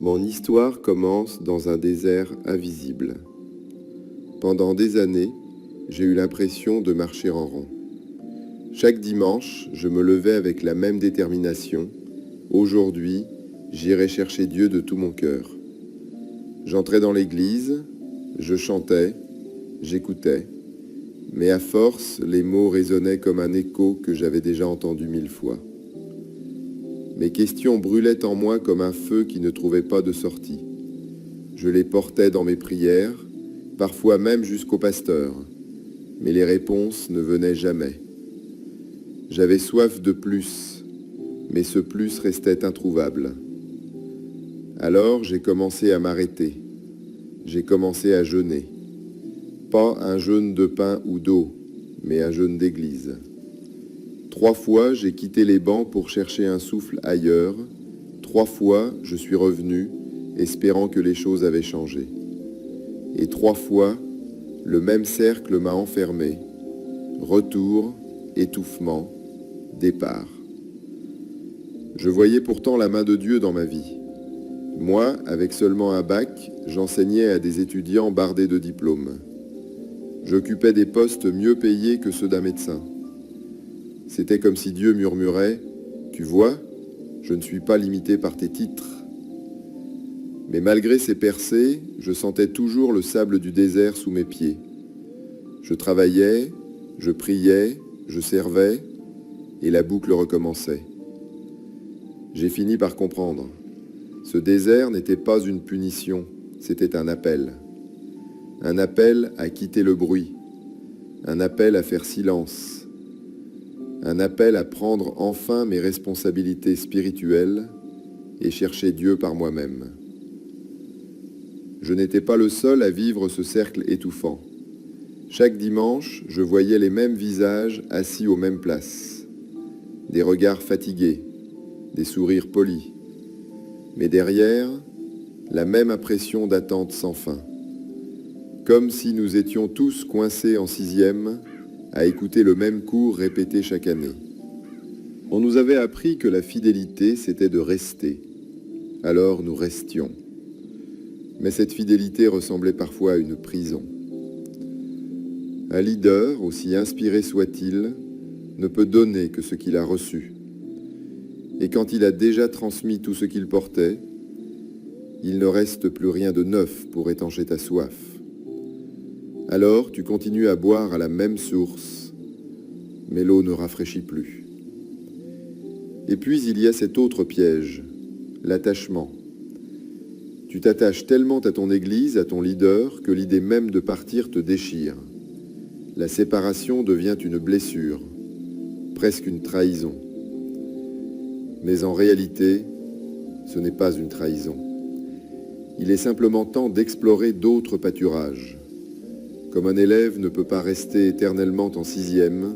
Mon histoire commence dans un désert invisible. Pendant des années, j'ai eu l'impression de marcher en rond. Chaque dimanche, je me levais avec la même détermination. Aujourd'hui, j'irai chercher Dieu de tout mon cœur. J'entrais dans l'église, je chantais, j'écoutais. Mais à force, les mots résonnaient comme un écho que j'avais déjà entendu 1000 fois. Mes questions brûlaient en moi comme un feu qui ne trouvait pas de sortie. Je les portais dans mes prières, parfois même jusqu'au pasteur, mais les réponses ne venaient jamais. J'avais soif de plus, mais ce plus restait introuvable. Alors j'ai commencé à m'arrêter. J'ai commencé à jeûner. Pas un jeûne de pain ou d'eau, mais un jeûne d'église. 3 fois, j'ai quitté les bancs pour chercher un souffle ailleurs. 3 fois, je suis revenu, espérant que les choses avaient changé. Et 3 fois, le même cercle m'a enfermé. Retour, étouffement, départ. Je voyais pourtant la main de Dieu dans ma vie. Moi, avec seulement un bac, j'enseignais à des étudiants bardés de diplômes. J'occupais des postes mieux payés que ceux d'un médecin. C'était comme si Dieu murmurait « Tu vois, je ne suis pas limité par tes titres. » Mais malgré ces percées, je sentais toujours le sable du désert sous mes pieds. Je travaillais, je priais, je servais, et la boucle recommençait. J'ai fini par comprendre. Ce désert n'était pas une punition, c'était un appel. Un appel à quitter le bruit, un appel à faire silence, un appel à prendre enfin mes responsabilités spirituelles et chercher Dieu par moi-même. Je n'étais pas le seul à vivre ce cercle étouffant. Chaque dimanche, je voyais les mêmes visages assis aux mêmes places. Des regards fatigués, des sourires polis. Mais derrière, la même impression d'attente sans fin. Comme si nous étions tous coincés en 6e à écouter le même cours répété chaque année. On nous avait appris que la fidélité, c'était de rester. Alors nous restions. Mais cette fidélité ressemblait parfois à une prison. Un leader, aussi inspiré soit-il, ne peut donner que ce qu'il a reçu. Et quand il a déjà transmis tout ce qu'il portait, il ne reste plus rien de neuf pour étancher ta soif. Alors tu continues à boire à la même source, mais l'eau ne rafraîchit plus. Et puis il y a cet autre piège, l'attachement. Tu t'attaches tellement à ton église, à ton leader, que l'idée même de partir te déchire. La séparation devient une blessure, presque une trahison. Mais en réalité, ce n'est pas une trahison. Il est simplement temps d'explorer d'autres pâturages. Comme un élève ne peut pas rester éternellement en 6e,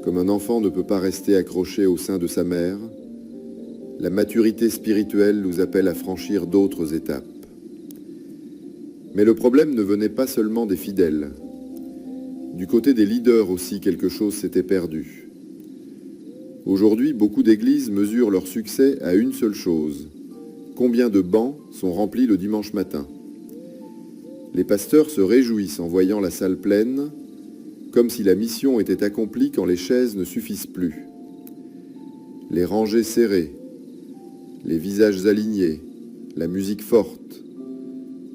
comme un enfant ne peut pas rester accroché au sein de sa mère, la maturité spirituelle nous appelle à franchir d'autres étapes. Mais le problème ne venait pas seulement des fidèles. Du côté des leaders aussi, quelque chose s'était perdu. Aujourd'hui, beaucoup d'églises mesurent leur succès à une seule chose. Combien de bancs sont remplis le dimanche matin ? Les pasteurs se réjouissent en voyant la salle pleine, comme si la mission était accomplie quand les chaises ne suffisent plus. Les rangées serrées, les visages alignés, la musique forte,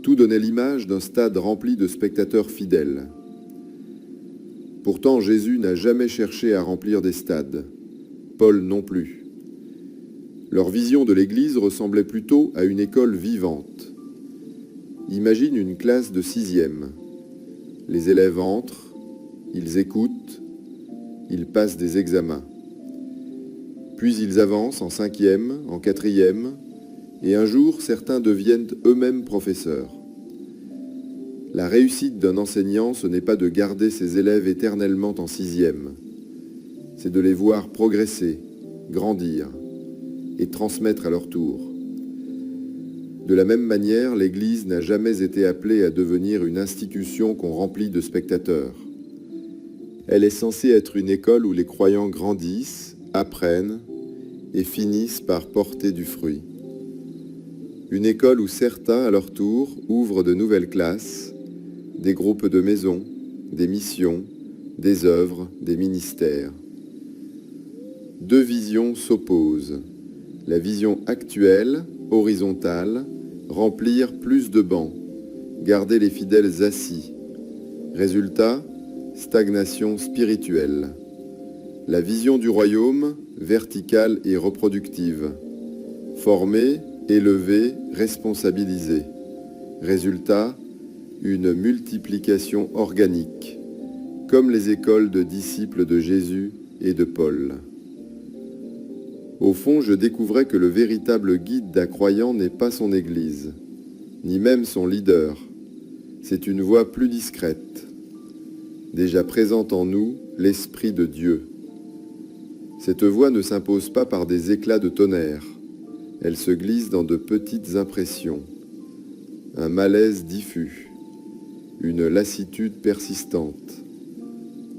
tout donnait l'image d'un stade rempli de spectateurs fidèles. Pourtant, Jésus n'a jamais cherché à remplir des stades, Paul non plus. Leur vision de l'Église ressemblait plutôt à une école vivante. Imagine une classe de 6e. Les élèves entrent, ils écoutent, ils passent des examens. Puis ils avancent en 5e, en 4e, et un jour, certains deviennent eux-mêmes professeurs. La réussite d'un enseignant, ce n'est pas de garder ses élèves éternellement en 6e. C'est de les voir progresser, grandir et transmettre à leur tour. De la même manière, l'Église n'a jamais été appelée à devenir une institution qu'on remplit de spectateurs. Elle est censée être une école où les croyants grandissent, apprennent et finissent par porter du fruit. Une école où certains, à leur tour, ouvrent de nouvelles classes, des groupes de maisons, des missions, des œuvres, des ministères. Deux visions s'opposent. La vision actuelle, horizontale, remplir plus de bancs, garder les fidèles assis. Résultat, stagnation spirituelle. La vision du royaume, verticale et reproductive. Former, élever, responsabiliser. Résultat, une multiplication organique, comme les écoles de disciples de Jésus et de Paul. Au fond, je découvrais que le véritable guide d'un croyant n'est pas son Église, ni même son leader. C'est une voix plus discrète, déjà présente en nous, l'Esprit de Dieu. Cette voix ne s'impose pas par des éclats de tonnerre. Elle se glisse dans de petites impressions, un malaise diffus, une lassitude persistante,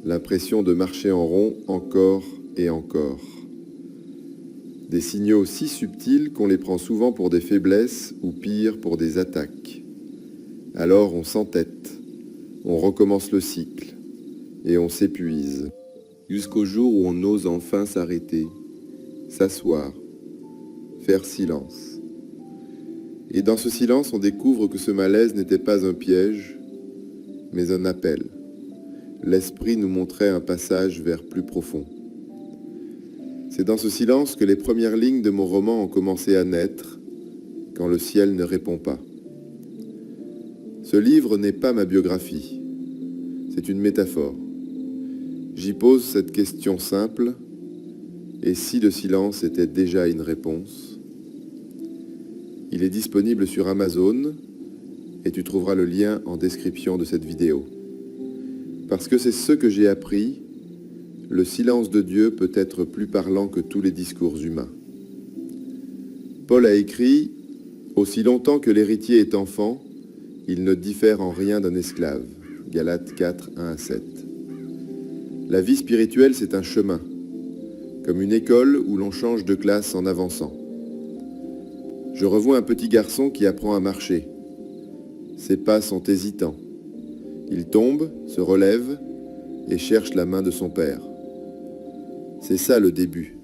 l'impression de marcher en rond encore et encore. Des signaux si subtils qu'on les prend souvent pour des faiblesses ou pire pour des attaques. Alors on s'entête, on recommence le cycle et on s'épuise, jusqu'au jour où on ose enfin s'arrêter, s'asseoir, faire silence. Et dans ce silence, on découvre que ce malaise n'était pas un piège, mais un appel. L'esprit nous montrait un passage vers plus profond. C'est dans ce silence que les premières lignes de mon roman ont commencé à naître, quand le ciel ne répond pas. Ce livre n'est pas ma biographie, c'est une métaphore. J'y pose cette question simple, et si le silence était déjà une réponse? Il est disponible sur Amazon, et tu trouveras le lien en description de cette vidéo. Parce que c'est ce que j'ai appris, le silence de Dieu peut être plus parlant que tous les discours humains. Paul a écrit « Aussi longtemps que l'héritier est enfant, il ne diffère en rien d'un esclave » Galates 4, 1-7. La vie spirituelle, c'est un chemin, comme une école où l'on change de classe en avançant. Je revois un petit garçon qui apprend à marcher. Ses pas sont hésitants. Il tombe, se relève et cherche la main de son père. C'est ça le début,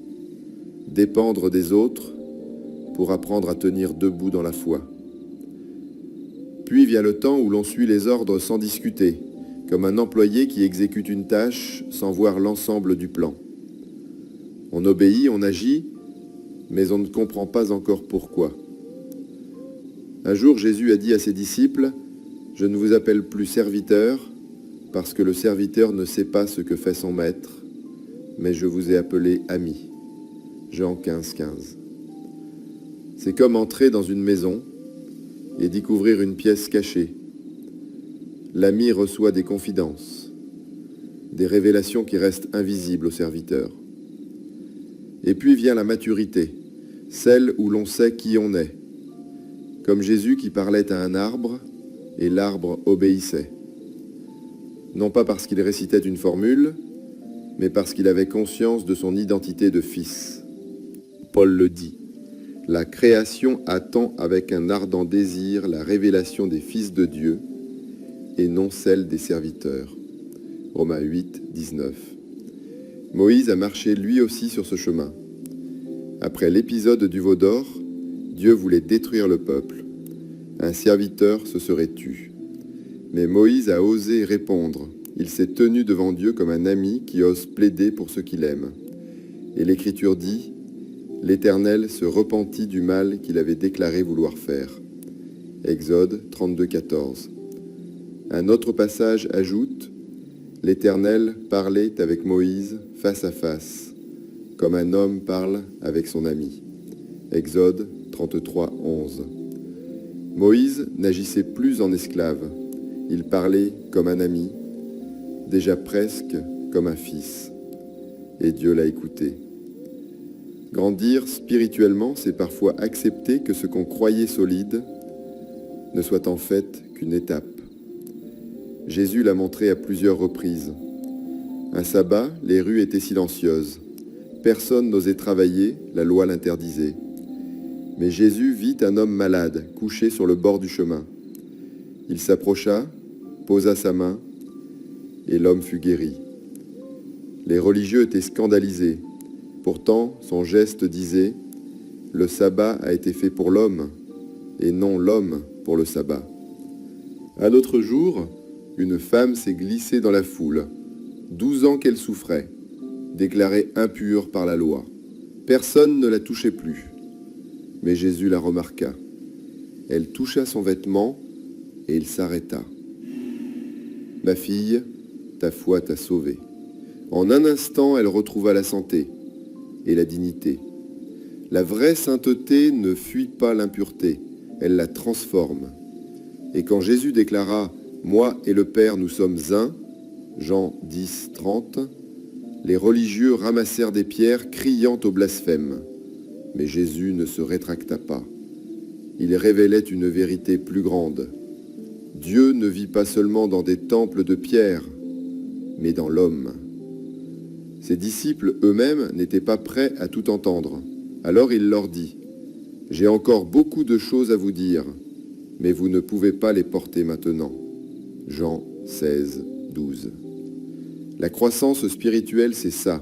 dépendre des autres pour apprendre à tenir debout dans la foi. Puis vient le temps où l'on suit les ordres sans discuter, comme un employé qui exécute une tâche sans voir l'ensemble du plan. On obéit, on agit, mais on ne comprend pas encore pourquoi. Un jour, Jésus a dit à ses disciples, « Je ne vous appelle plus serviteur, parce que le serviteur ne sait pas ce que fait son maître, mais je vous ai appelé ami. » Jean 15, 15. C'est comme entrer dans une maison et découvrir une pièce cachée. L'ami reçoit des confidences, des révélations qui restent invisibles au serviteur. Et puis vient la maturité, celle où l'on sait qui on est, comme Jésus qui parlait à un arbre et l'arbre obéissait. Non pas parce qu'il récitait une formule, mais parce qu'il avait conscience de son identité de fils. Paul le dit, « La création attend avec un ardent désir la révélation des fils de Dieu et non celle des serviteurs. » Romains 8, 19. Moïse a marché lui aussi sur ce chemin. Après l'épisode du veau d'or, Dieu voulait détruire le peuple. Un serviteur se serait tu. Mais Moïse a osé répondre. Il s'est tenu devant Dieu comme un ami qui ose plaider pour ceux qu'il aime. Et l'Écriture dit, « L'Éternel se repentit du mal qu'il avait déclaré vouloir faire. » Exode 32, 14. Un autre passage ajoute, « L'Éternel parlait avec Moïse face à face, comme un homme parle avec son ami. » Exode 33, 11. Moïse n'agissait plus en esclave. Il parlait comme un ami, déjà presque comme un fils. Et Dieu l'a écouté. Grandir spirituellement, c'est parfois accepter que ce qu'on croyait solide ne soit en fait qu'une étape. Jésus l'a montré à plusieurs reprises. Un sabbat, les rues étaient silencieuses. Personne n'osait travailler, la loi l'interdisait. Mais Jésus vit un homme malade, couché sur le bord du chemin. Il s'approcha, posa sa main, et l'homme fut guéri. Les religieux étaient scandalisés. Pourtant, son geste disait « Le sabbat a été fait pour l'homme, et non l'homme pour le sabbat ». Un autre jour, une femme s'est glissée dans la foule. 12 ans qu'elle souffrait, déclarée impure par la loi. Personne ne la touchait plus. Mais Jésus la remarqua. Elle toucha son vêtement et il s'arrêta. « Ma fille, ta foi t'a sauvée. » En un instant, elle retrouva la santé et la dignité. La vraie sainteté ne fuit pas l'impureté, elle la transforme. Et quand Jésus déclara « Moi et le Père, nous sommes un », Jean 10, 30, les religieux ramassèrent des pierres, criant au blasphème. Mais Jésus ne se rétracta pas. Il révélait une vérité plus grande. Dieu ne vit pas seulement dans des temples de pierre, mais dans l'homme. Ses disciples eux-mêmes n'étaient pas prêts à tout entendre. Alors il leur dit, « J'ai encore beaucoup de choses à vous dire, mais vous ne pouvez pas les porter maintenant. » Jean 16, 12. La croissance spirituelle, c'est ça.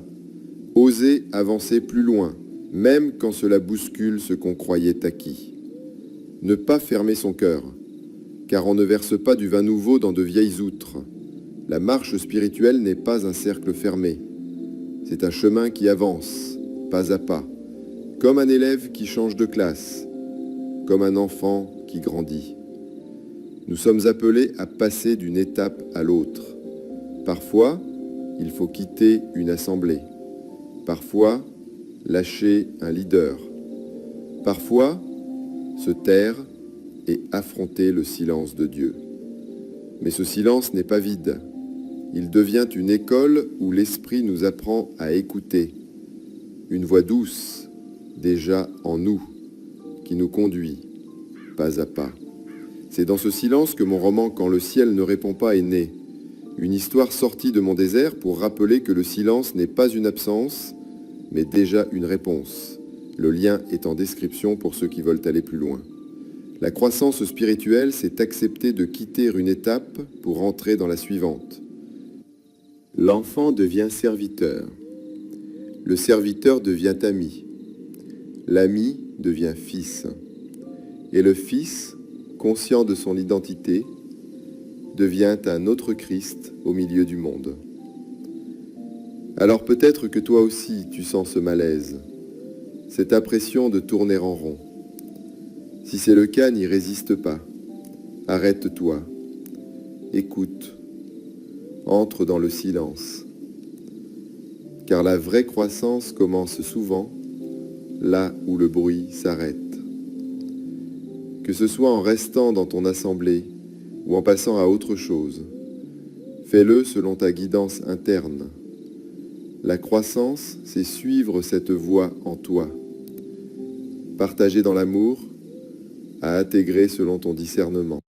Oser avancer plus loin, même quand cela bouscule ce qu'on croyait acquis. Ne pas fermer son cœur, car on ne verse pas du vin nouveau dans de vieilles outres. La marche spirituelle n'est pas un cercle fermé. C'est un chemin qui avance, pas à pas, comme un élève qui change de classe, comme un enfant qui grandit. Nous sommes appelés à passer d'une étape à l'autre. Parfois, il faut quitter une assemblée. Parfois, lâcher un leader. Parfois, se taire et affronter le silence de Dieu. Mais ce silence n'est pas vide. Il devient une école où l'Esprit nous apprend à écouter. Une voix douce, déjà en nous, qui nous conduit, pas à pas. C'est dans ce silence que mon roman « Quand le ciel ne répond pas » est né. Une histoire sortie de mon désert pour rappeler que le silence n'est pas une absence, mais déjà une réponse. Le lien est en description pour ceux qui veulent aller plus loin. La croissance spirituelle, c'est accepter de quitter une étape pour entrer dans la suivante. L'enfant devient serviteur. Le serviteur devient ami. L'ami devient fils. Et le fils, conscient de son identité, devient un autre Christ au milieu du monde. Alors peut-être que toi aussi tu sens ce malaise, cette impression de tourner en rond. Si c'est le cas, n'y résiste pas. Arrête-toi. Écoute. Entre dans le silence. Car la vraie croissance commence souvent là où le bruit s'arrête. Que ce soit en restant dans ton assemblée ou en passant à autre chose, fais-le selon ta guidance interne. La croissance, c'est suivre cette voie en toi. Partager dans l'amour, à intégrer selon ton discernement.